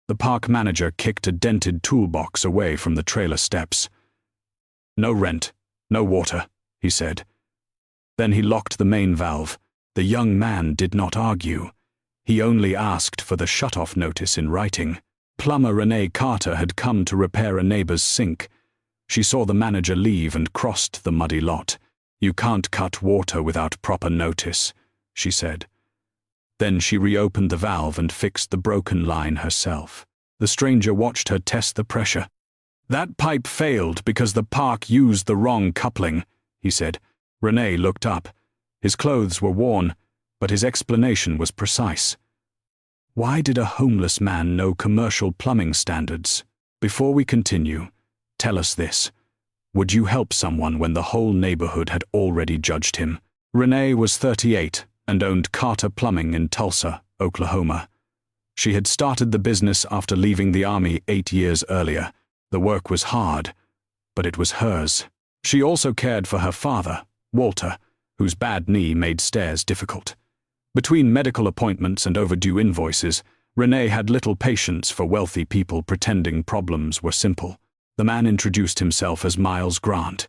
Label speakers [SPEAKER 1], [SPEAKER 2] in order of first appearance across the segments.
[SPEAKER 1] The park manager kicked a dented toolbox away from the trailer steps. "No rent, no water," he said. Then he locked the main valve. The young man did not argue. He only asked for the shut-off notice in writing. Plumber Renee Carter had come to repair a neighbor's sink. She saw the manager leave and crossed the muddy lot. "You can't cut water without proper notice," she said. Then she reopened the valve and fixed the broken line herself. The stranger watched her test the pressure. "That pipe failed because the park used the wrong coupling," he said. Renee looked up. His clothes were worn, but his explanation was precise. Why did a homeless man know commercial plumbing standards? "Before we continue, tell us this. Would you help someone when the whole neighborhood had already judged him?" Renee was 38 and owned Carter Plumbing in Tulsa, Oklahoma. She had started the business after leaving the army 8 years earlier. The work was hard, but it was hers. She also cared for her father, Walter, whose bad knee made stairs difficult. Between medical appointments and overdue invoices, Renee had little patience for wealthy people pretending problems were simple. The man introduced himself as Miles Grant.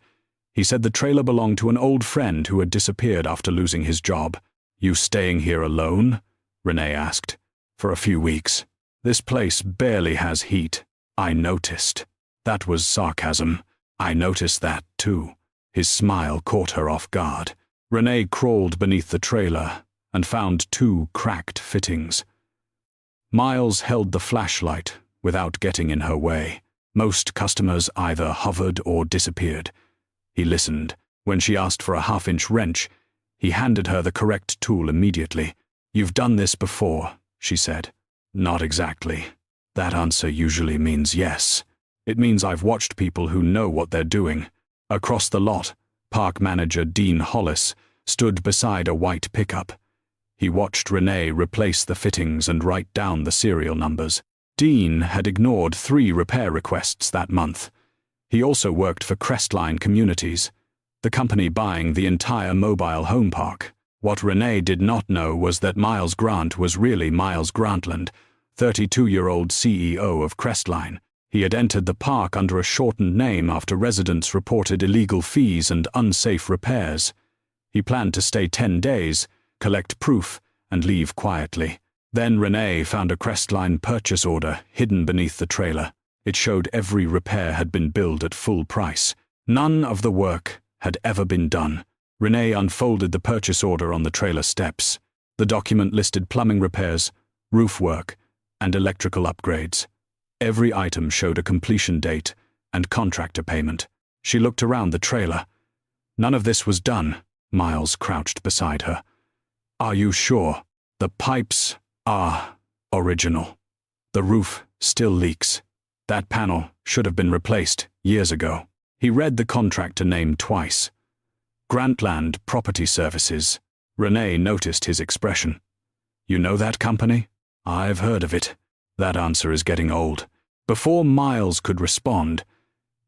[SPEAKER 1] He said the trailer belonged to an old friend who had disappeared after losing his job. "You staying here alone?" Renee asked. "For a few weeks. This place barely has heat." "I noticed." That was sarcasm. "I noticed that, too." His smile caught her off guard. Renee crawled beneath the trailer and found 2 cracked fittings. Miles held the flashlight without getting in her way. Most customers either hovered or disappeared. He listened. When she asked for a half-inch wrench, he handed her the correct tool immediately. "You've done this before," she said. "Not exactly. That answer usually means yes. It means I've watched people who know what they're doing." Across the lot, park manager Dean Hollis stood beside a white pickup. He watched Renee replace the fittings and write down the serial numbers. Dean had ignored 3 repair requests that month. He also worked for Crestline Communities, the company buying the entire mobile home park. What Renee did not know was that Miles Grant was really Miles Grantland, 32-year-old CEO of Crestline. He had entered the park under a shortened name after residents reported illegal fees and unsafe repairs. He planned to stay 10 days, collect proof, and leave quietly. Then Renee found a Crestline purchase order hidden beneath the trailer. It showed every repair had been billed at full price. None of the work had ever been done. Renee unfolded the purchase order on the trailer steps. The document listed plumbing repairs, roof work, and electrical upgrades. Every item showed a completion date and contractor payment. She looked around the trailer. None of this was done. Miles crouched beside her. "Are you sure? The pipes are original. The roof still leaks. That panel should have been replaced years ago." He read the contractor name twice. Grantland Property Services. Renee noticed his expression. "You know that company?" "I've heard of it." That answer is getting old. Before Miles could respond,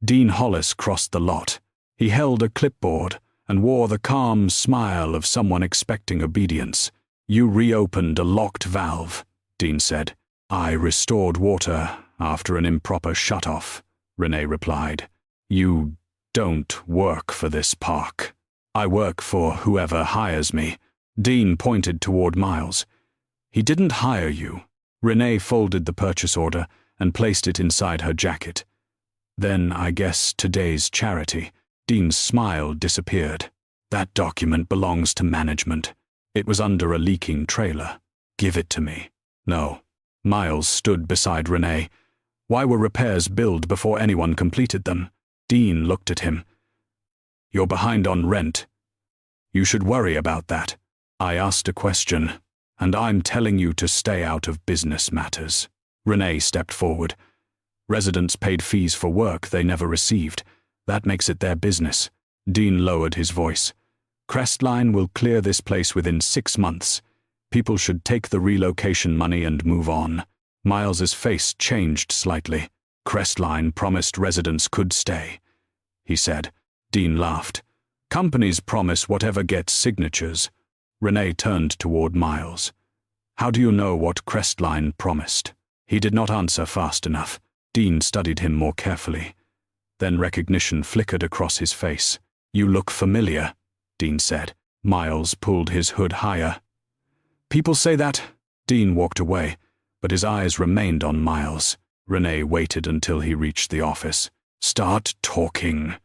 [SPEAKER 1] Dean Hollis crossed the lot. He held a clipboard and wore the calm smile of someone expecting obedience. "You reopened a locked valve," Dean said. "I restored water after an improper shut-off," Renee replied. "You don't work for this park." "I work for whoever hires me." Dean pointed toward Miles. "He didn't hire you." Renee folded the purchase order and placed it inside her jacket. "Then I guess today's charity." Dean's smile disappeared. "That document belongs to management. It was under a leaking trailer. Give it to me." "No." Miles stood beside Renee. "Why were repairs billed before anyone completed them?" Dean looked at him. "You're behind on rent. You should worry about that. I asked a question, and I'm telling you to stay out of business matters." Renee stepped forward. "Residents paid fees for work they never received. That makes it their business." Dean lowered his voice. "Crestline will clear this place within 6 months. People should take the relocation money and move on." Miles's face changed slightly. "Crestline promised residents could stay," he said. Dean laughed. "Companies promise whatever gets signatures." Renee turned toward Miles. "How do you know what Crestline promised?" He did not answer fast enough. Dean studied him more carefully. Then recognition flickered across his face. "You look familiar," Dean said. Miles pulled his hood higher. "People say that." Dean walked away, but his eyes remained on Miles. Renee waited until he reached the office. "Start talking,"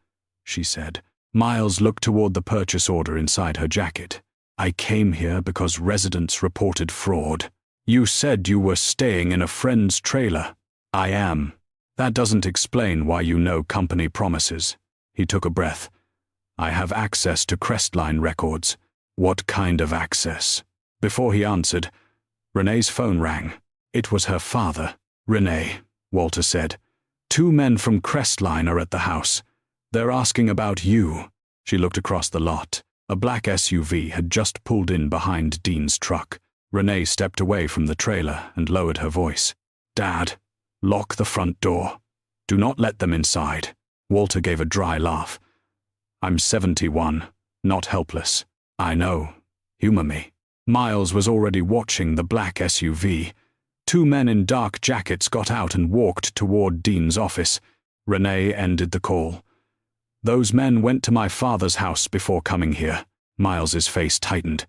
[SPEAKER 1] she said. Miles looked toward the purchase order inside her jacket. "I came here because residents reported fraud. You said you were staying in a friend's trailer." "I am. That doesn't explain why you know company promises." He took a breath. "I have access to Crestline records." "What kind of access?" Before he answered, Renee's phone rang. It was her father. "Renee," Walter said. "2 men from Crestline are at the house. They're asking about you." She looked across the lot. A black SUV had just pulled in behind Dean's truck. Renee stepped away from the trailer and lowered her voice. "Dad, lock the front door. Do not let them inside." Walter gave a dry laugh. "I'm 71, not helpless. I know. Humor me." Miles was already watching the black SUV. 2 men in dark jackets got out and walked toward Dean's office. Renee ended the call. "Those men went to my father's house before coming here." Miles's face tightened.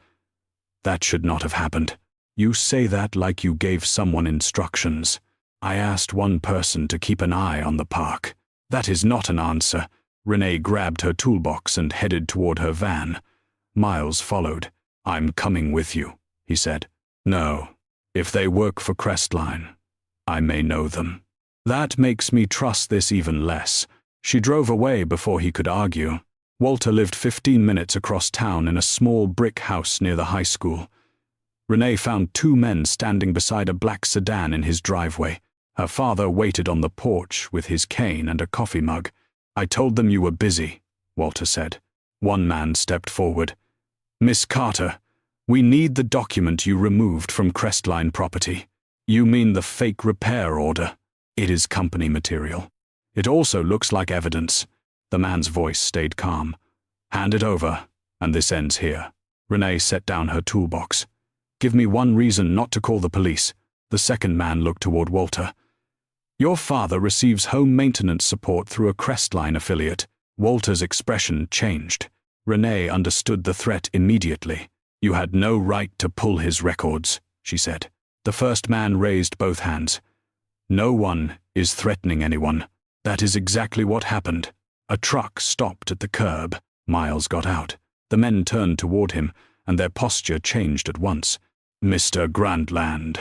[SPEAKER 1] "That should not have happened. You say that like you gave someone instructions. I asked one person to keep an eye on the park." "That is not an answer." Renee grabbed her toolbox and headed toward her van. Miles followed. "I'm coming with you," he said. "No. If they work for Crestline, I may know them." "That makes me trust this even less." She drove away before he could argue. Walter lived 15 minutes across town in a small brick house near the high school. Renee found 2 men standing beside a black sedan in his driveway. Her father waited on the porch with his cane and a coffee mug. "I told them you were busy," Walter said. One man stepped forward. "Miss Carter, we need the document you removed from Crestline property." "You mean the fake repair order?" "It is company material. It also looks like evidence." The man's voice stayed calm. "Hand it over, and this ends here." Renee set down her toolbox. "Give me one reason not to call the police." The second man looked toward Walter. "Your father receives home maintenance support through a Crestline affiliate." Walter's expression changed. Renee understood the threat immediately. "You had no right to pull his records," she said. The first man raised both hands. "No one is threatening anyone. That is exactly what happened." A truck stopped at the curb. Miles got out. The men turned toward him, and their posture changed at once. "Mr. Grantland,"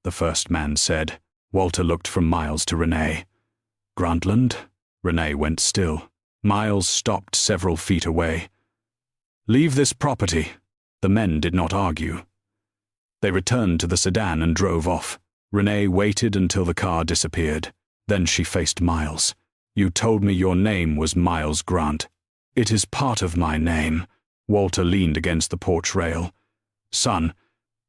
[SPEAKER 1] the first man said. Walter looked from Miles to Renee. "Grantland?" Renee went still. Miles stopped several feet away. "Leave this property." The men did not argue. They returned to the sedan and drove off. Renee waited until the car disappeared. Then she faced Miles. "You told me your name was Miles Grant." "It is part of my name." Walter leaned against the porch rail. "Son,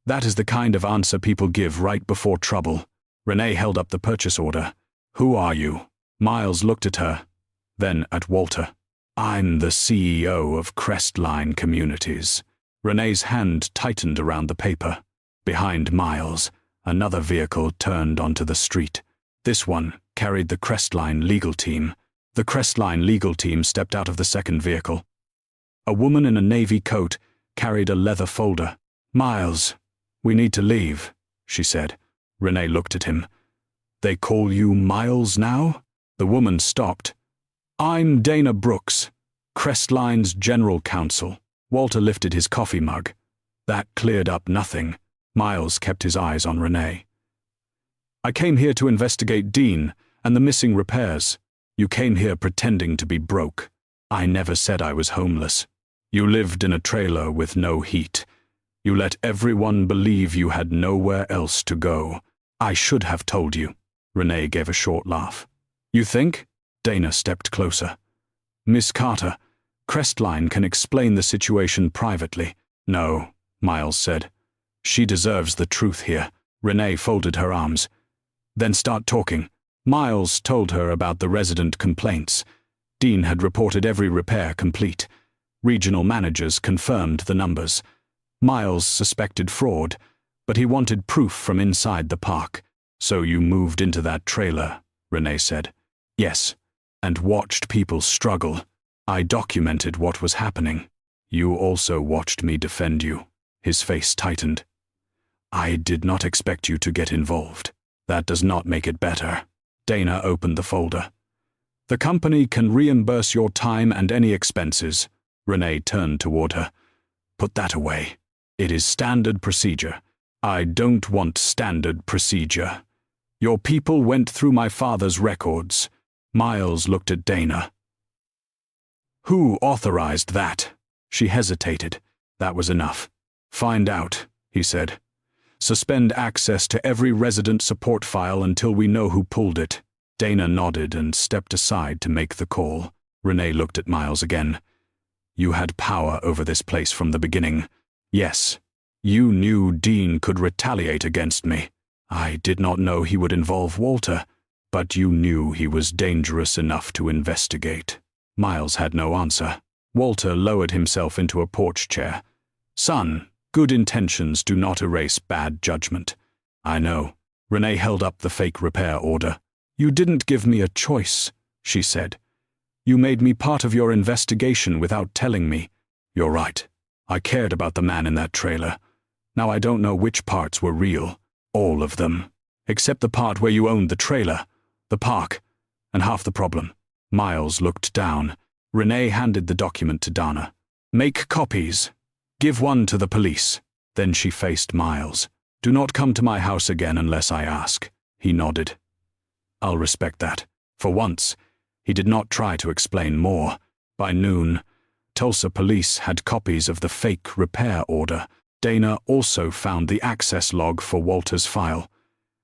[SPEAKER 1] that is the kind of answer people give right before trouble." Renee held up the purchase order. "Who are you?" Miles looked at her, then at Walter. "I'm the CEO of Crestline Communities." Renee's hand tightened around the paper. Behind Miles, another vehicle turned onto the street. This one carried the Crestline legal team. The Crestline legal team stepped out of the second vehicle. A woman in a navy coat carried a leather folder. "Miles, we need to leave," she said. Renee looked at him. "They call you Miles now?" The woman stopped. "I'm Dana Brooks, Crestline's general counsel." Walter lifted his coffee mug. That cleared up nothing. Miles kept his eyes on Renee. "I came here to investigate Dean and the missing repairs. You came here pretending to be broke. I never said I was homeless. You lived in a trailer with no heat. You let everyone believe you had nowhere else to go. I should have told you." Renee gave a short laugh. "You think?" Dana stepped closer. "Miss Carter, Crestline can explain the situation privately." "No," Miles said. "She deserves the truth here." Renee folded her arms. "Then start talking." Miles told her about the resident complaints. Dean had reported every repair complete. Regional managers confirmed the numbers. Miles suspected fraud, but he wanted proof from inside the park. So you moved into that trailer, Renee said. Yes, and watched people struggle. I documented what was happening. You also watched me defend you. His face tightened. I did not expect you to get involved. That does not make it better. Dana opened the folder. The company can reimburse your time and any expenses. Renee turned toward her. Put that away. It is standard procedure. I don't want standard procedure. Your people went through my father's records. Miles looked at Dana. Who authorized that? She hesitated. That was enough. Find out, he said. Suspend access to every resident support file until we know who pulled it. Dana nodded and stepped aside to make the call. Renee looked at Miles again. You had power over this place from the beginning. Yes, you knew Dean could retaliate against me. I did not know he would involve Walter, but you knew he was dangerous enough to investigate. Miles had no answer. Walter lowered himself into a porch chair. Son, good intentions do not erase bad judgment. I know. Renee held up the fake repair order. You didn't give me a choice, she said. You made me part of your investigation without telling me. You're right. I cared about the man in that trailer. Now I don't know which parts were real. All of them. Except the part where you owned the trailer, the park, and half the problem. Miles looked down. Renee handed the document to Dana. Make copies. Give one to the police. Then she faced Miles. Do not come to my house again unless I ask. He nodded. I'll respect that. For once, he did not try to explain more. By noon, Tulsa police had copies of the fake repair order. Dana also found the access log for Walter's file.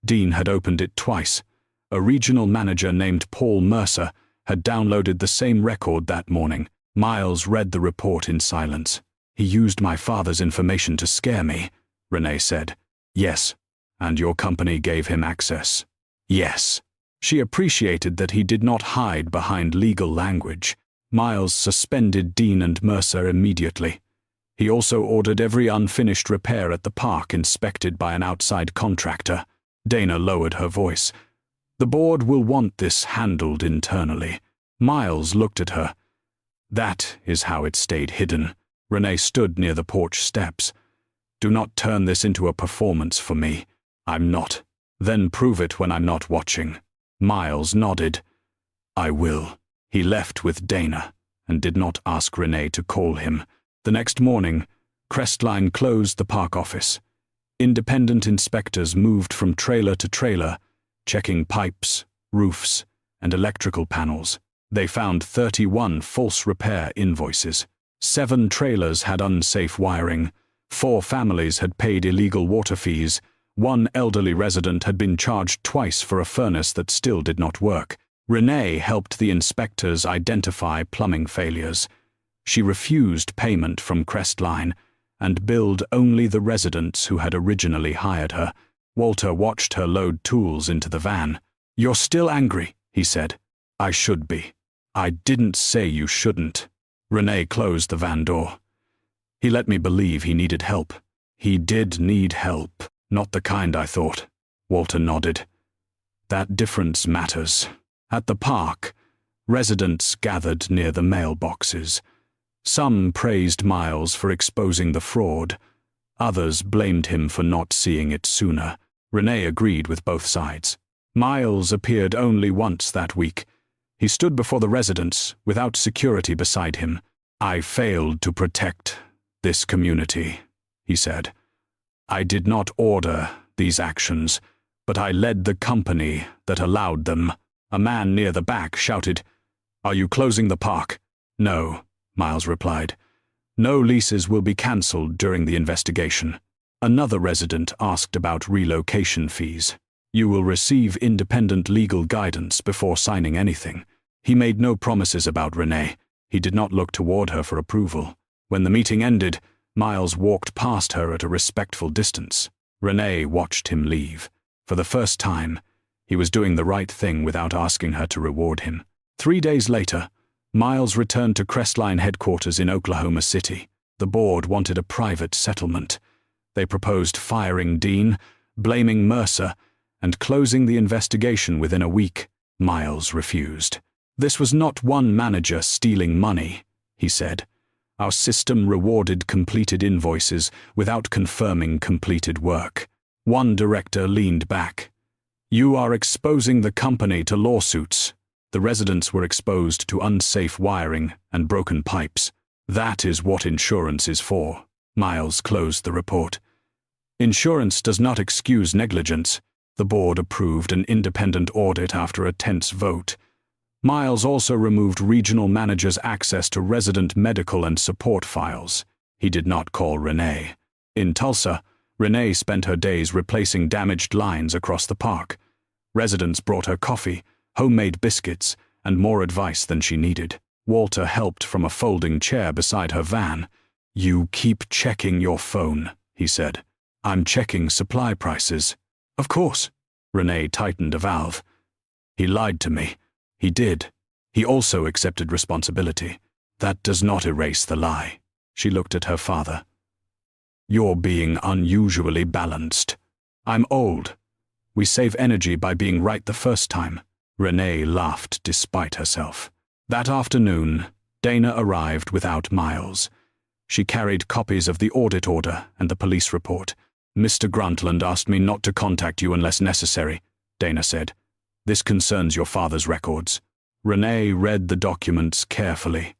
[SPEAKER 1] Dean had opened it twice. A regional manager named Paul Mercer had downloaded the same record that morning. Miles read the report in silence. He used my father's information to scare me, Renee said. Yes, and your company gave him access. Yes. She appreciated that he did not hide behind legal language. Miles suspended Dean and Mercer immediately. He also ordered every unfinished repair at the park inspected by an outside contractor. Dana lowered her voice. The board will want this handled internally. Miles looked at her. That is how it stayed hidden. Renee stood near the porch steps. Do not turn this into a performance for me. I'm not. Then prove it when I'm not watching. Miles nodded. I will. He left with Dana and did not ask Renee to call him. The next morning, Crestline closed the park office. Independent inspectors moved from trailer to trailer, checking pipes, roofs, and electrical panels. They found 31 false repair invoices. 7 trailers had unsafe wiring. 4 families had paid illegal water fees. 1 elderly resident had been charged twice for a furnace that still did not work. Renee helped the inspectors identify plumbing failures. She refused payment from Crestline and billed only the residents who had originally hired her. Walter watched her load tools into the van. You're still angry, he said. I should be. I didn't say you shouldn't. Renee closed the van door. He let me believe he needed help. He did need help, not the kind I thought. Walter nodded. That difference matters. At the park, residents gathered near the mailboxes. Some praised Miles for exposing the fraud. Others blamed him for not seeing it sooner. Renee agreed with both sides. Miles appeared only once that week. He stood before the residents, without security beside him. I failed to protect this community, he said. I did not order these actions, but I led the company that allowed them. A man near the back shouted, Are you closing the park? No, Miles replied. No leases will be cancelled during the investigation. Another resident asked about relocation fees. You will receive independent legal guidance before signing anything. He made no promises about Renee. He did not look toward her for approval. When the meeting ended, Miles walked past her at a respectful distance. Renee watched him leave. For the first time, he was doing the right thing without asking her to reward him. 3 days later, Miles returned to Crestline headquarters in Oklahoma City. The board wanted a private settlement. They proposed firing Dean, blaming Mercer, and closing the investigation within a week. Miles refused. "This was not one manager stealing money," he said. "Our system rewarded completed invoices without confirming completed work." One director leaned back. "You are exposing the company to lawsuits." The residents were exposed to unsafe wiring and broken pipes. "That is what insurance is for." Miles closed the report. "Insurance does not excuse negligence." The board approved an independent audit after a tense vote. Miles also removed regional managers' access to resident medical and support files. He did not call Renee. In Tulsa, Renee spent her days replacing damaged lines across the park. Residents brought her coffee, homemade biscuits, and more advice than she needed. Walter helped from a folding chair beside her van. "You keep checking your phone," he said. "I'm checking supply prices." "Of course." Renee tightened a valve. "He lied to me." "He did. He also accepted responsibility. That does not erase the lie." She looked at her father. "You're being unusually balanced." "I'm old. We save energy by being right the first time." Renee laughed despite herself. That afternoon, Dana arrived without Miles. She carried copies of the audit order and the police report. "Mr. Grantland asked me not to contact you unless necessary," Dana said. "This concerns your father's records." Renee read the documents carefully.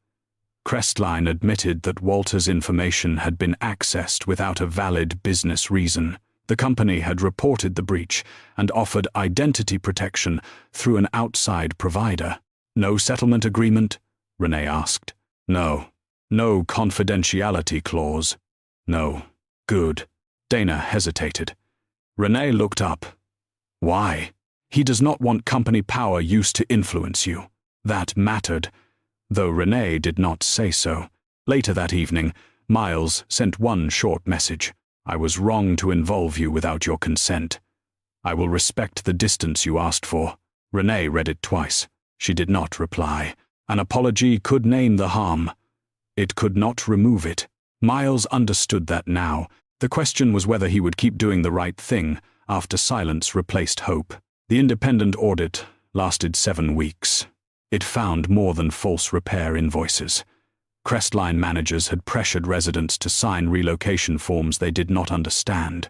[SPEAKER 1] Crestline admitted that Walter's information had been accessed without a valid business reason. The company had reported the breach and offered identity protection through an outside provider. "No settlement agreement?" Renee asked. "No. No confidentiality clause?" "No." "Good." Dana hesitated. Renee looked up. "Why?" "He does not want company power used to influence you." That mattered, though Renee did not say so. Later that evening, Miles sent one short message. "I was wrong to involve you without your consent. I will respect the distance you asked for." Renee read it twice. She did not reply. An apology could name the harm. It could not remove it. Miles understood that now. The question was whether he would keep doing the right thing after silence replaced hope. The independent audit lasted 7 weeks. It found more than false repair invoices. Crestline managers had pressured residents to sign relocation forms they did not understand.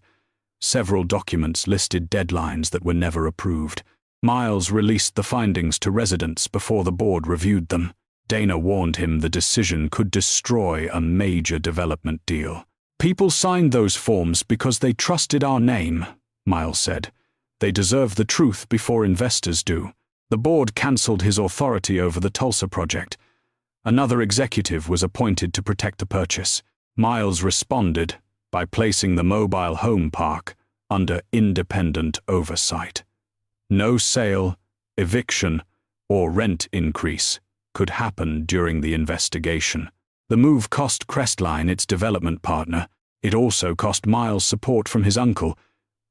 [SPEAKER 1] Several documents listed deadlines that were never approved. Miles released the findings to residents before the board reviewed them. Dana warned him the decision could destroy a major development deal. "People signed those forms because they trusted our name," Miles said. "They deserve the truth before investors do." The board cancelled his authority over the Tulsa project. Another executive was appointed to protect the purchase. Miles responded by placing the mobile home park under independent oversight. No sale, eviction, or rent increase could happen during the investigation. The move cost Crestline its development partner. It also cost Miles support from his uncle,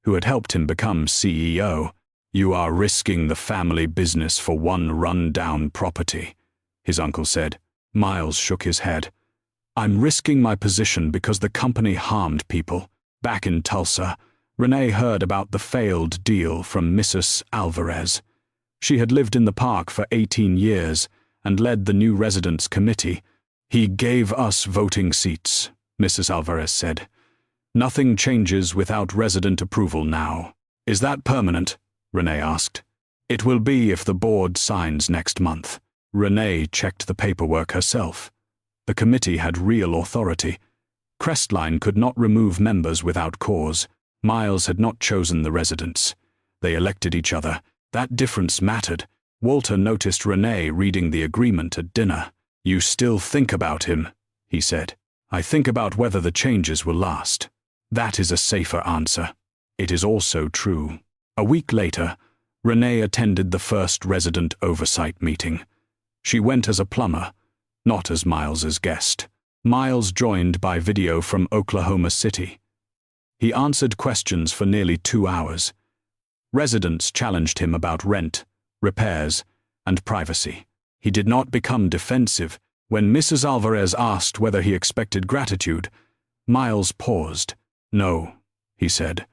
[SPEAKER 1] who had helped him become CEO. "You are risking the family business for one run-down property," his uncle said. Miles shook his head. "I'm risking my position because the company harmed people." Back in Tulsa, Renee heard about the failed deal from Mrs. Alvarez. She had lived in the park for 18 years and led the new residents committee. "He gave us voting seats," Mrs. Alvarez said. "Nothing changes without resident approval now." "Is that permanent?" Renee asked. "It will be if the board signs next month." Renee checked the paperwork herself. The committee had real authority. Crestline could not remove members without cause. Miles had not chosen the residents. They elected each other. That difference mattered. Walter noticed Renee reading the agreement at dinner. "You still think about him," he said. "I think about whether the changes will last." That is a safer answer. It is also true. A week later, Renee attended the first resident oversight meeting. She went as a plumber, not as Miles's guest. Miles joined by video from Oklahoma City. He answered questions for nearly 2 hours. Residents challenged him about rent, repairs, and privacy. He did not become defensive. When Mrs. Alvarez asked whether he expected gratitude, Miles paused. "No," he said.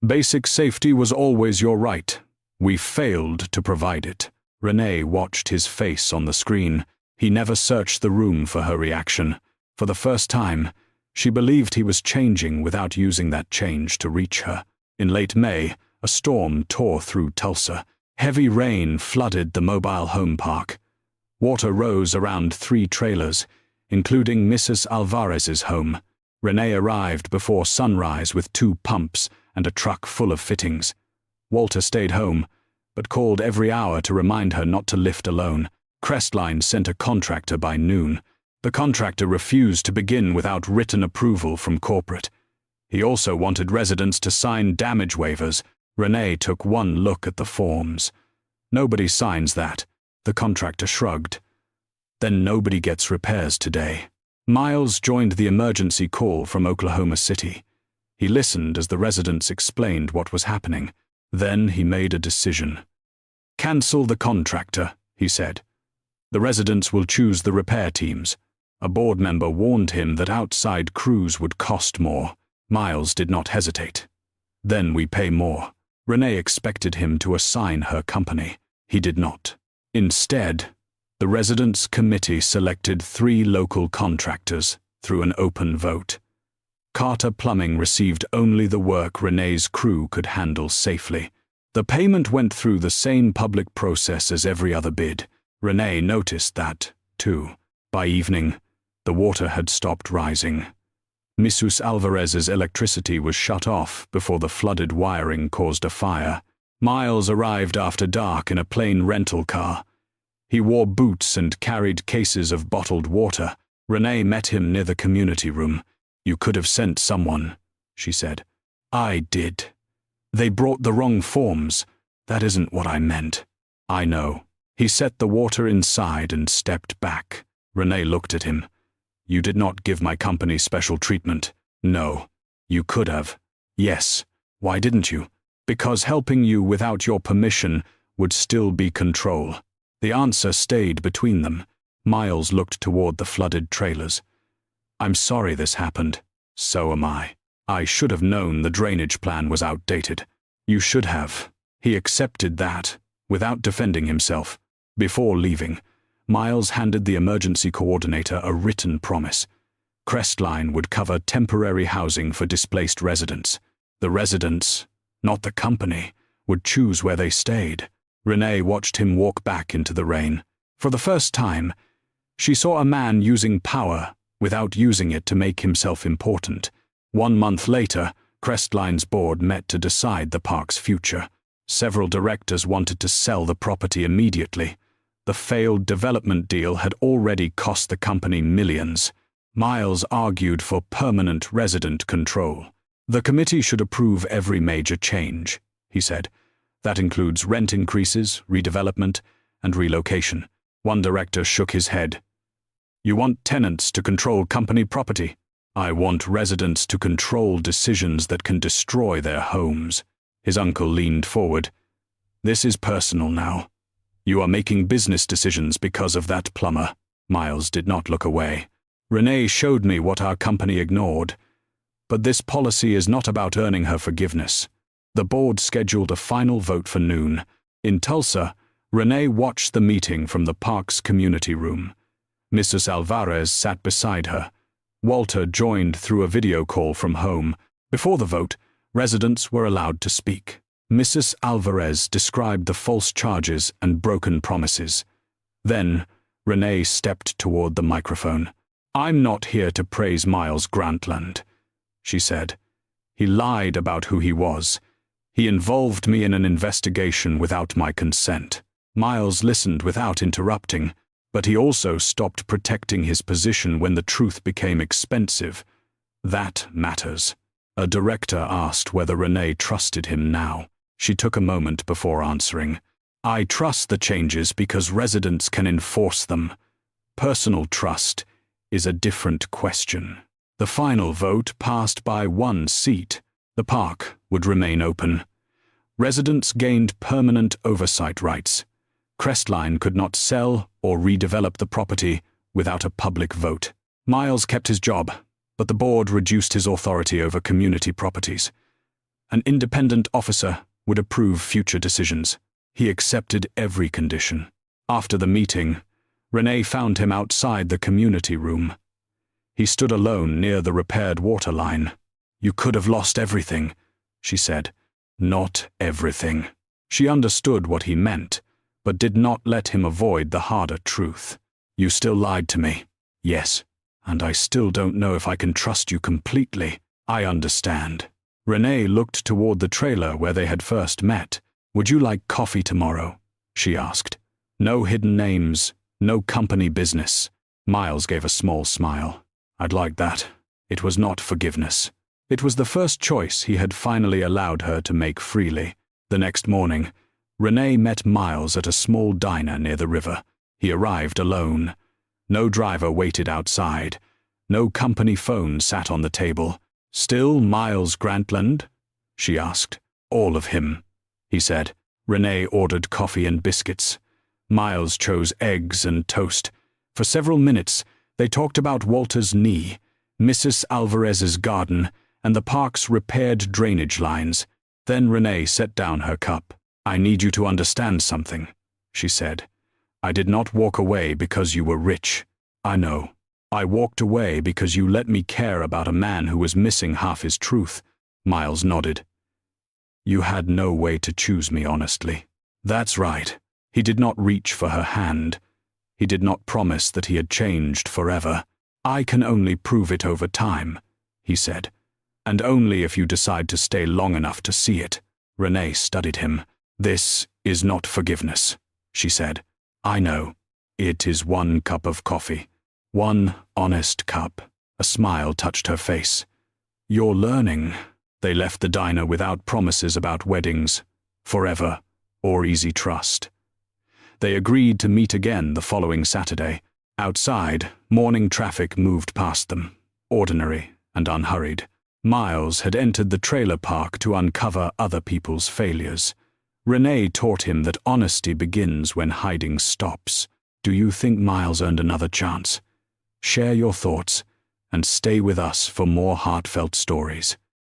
[SPEAKER 1] Basic safety was always your right. We failed to provide it. Renee watched his face on the screen. He never searched the room for her reaction. For the first time, she believed he was changing without using that change to reach her. In late May, a storm tore through Tulsa. Heavy rain flooded the mobile home park. Water rose around 3 trailers, including Mrs. Alvarez's home. Renee arrived before sunrise with 2 pumps and a truck full of fittings. Walter stayed home, but called every hour to remind her not to lift alone. Crestline sent a contractor by noon. The contractor refused to begin without written approval from corporate. He also wanted residents to sign damage waivers. Renee took one look at the forms. Nobody signs that. The contractor shrugged. Then nobody gets repairs today. Miles joined the emergency call from Oklahoma City. He listened as the residents explained what was happening. Then he made a decision. Cancel the contractor, he said. The residents will choose the repair teams. A board member warned him that outside crews would cost more. Miles did not hesitate. Then we pay more. Renee expected him to assign her company. He did not. Instead, the residents' committee selected 3 local contractors through an open vote. Carter Plumbing received only the work Renee's crew could handle safely. The payment went through the same public process as every other bid. Renee noticed that, too. By evening, the water had stopped rising. Mrs. Alvarez's electricity was shut off before the flooded wiring caused a fire. Miles arrived after dark in a plain rental car. He wore boots and carried cases of bottled water. Renee met him near the community room. You could have sent someone, she said. I did. They brought the wrong forms. That isn't what I meant. I know. He set the water inside and stepped back. Renee looked at him. You did not give my company special treatment. No. You could have. Yes. Why didn't you? Because helping you without your permission would still be control. The answer stayed between them. Miles looked toward the flooded trailers. I'm sorry this happened. So am I. I should have known the drainage plan was outdated. You should have. He accepted that, without defending himself. Before leaving, Miles handed the emergency coordinator a written promise. Crestline would cover temporary housing for displaced residents. The residents, not the company, would choose where they stayed. Renee watched him walk back into the rain. For the first time, she saw a man using power without using it to make himself important. 1 month later, Crestline's board met to decide the park's future. Several directors wanted to sell the property immediately. The failed development deal had already cost the company millions. Miles argued for permanent resident control. The committee should approve every major change, he said. That includes rent increases, redevelopment, and relocation. One director shook his head. You want tenants to control company property. I want residents to control decisions that can destroy their homes. His uncle leaned forward. This is personal now. You are making business decisions because of that plumber. Miles did not look away. Renee showed me what our company ignored. But this policy is not about earning her forgiveness. The board scheduled a final vote for noon. In Tulsa, Renee watched the meeting from the park's community room. Mrs. Alvarez sat beside her. Walter joined through a video call from home. Before the vote, residents were allowed to speak. Mrs. Alvarez described the false charges and broken promises. Then, Renee stepped toward the microphone. I'm not here to praise Miles Grantland, she said. He lied about who he was. He involved me in an investigation without my consent. Miles listened without interrupting, but he also stopped protecting his position when the truth became expensive. That matters. A director asked whether Renee trusted him now. She took a moment before answering. I trust the changes because residents can enforce them. Personal trust is a different question. The final vote passed by 1 seat. The park would remain open. Residents gained permanent oversight rights. Crestline could not sell or redevelop the property without a public vote. Miles kept his job, but the board reduced his authority over community properties. An independent officer would approve future decisions. He accepted every condition. After the meeting, Renee found him outside the community room. He stood alone near the repaired water line. "You could have lost everything," she said. "Not everything." She understood what he meant, but did not let him avoid the harder truth. "You still lied to me." "Yes, and I still don't know if I can trust you completely." "I understand." Renee looked toward the trailer where they had first met. "Would you like coffee tomorrow?" she asked. "No hidden names, no company business." Miles gave a small smile. "I'd like that." It was not forgiveness. It was the first choice he had finally allowed her to make freely. The next morning, Renee met Miles at a small diner near the river. He arrived alone. No driver waited outside. No company phone sat on the table. "Still Miles Grantland?" she asked. "All of him," he said. Renee ordered coffee and biscuits. Miles chose eggs and toast. For several minutes, they talked about Walter's knee, Mrs. Alvarez's garden, and the park's repaired drainage lines. Then Renee set down her cup. "I need you to understand something," she said. "I did not walk away because you were rich. I know. I walked away because you let me care about a man who was missing half his truth." Miles nodded. "You had no way to choose me honestly." "That's right." He did not reach for her hand. He did not promise that he had changed forever. "I can only prove it over time," he said. "And only if you decide to stay long enough to see it." Renee studied him. "This is not forgiveness," she said. "I know. It is one cup of coffee. One honest cup." A smile touched her face. "You're learning." They left the diner without promises about weddings, forever, or easy trust. They agreed to meet again the following Saturday. Outside, morning traffic moved past them, ordinary and unhurried. Miles had entered the trailer park to uncover other people's failures. Renee taught him that honesty begins when hiding stops. Do you think Miles earned another chance? Share your thoughts and stay with us for more heartfelt stories.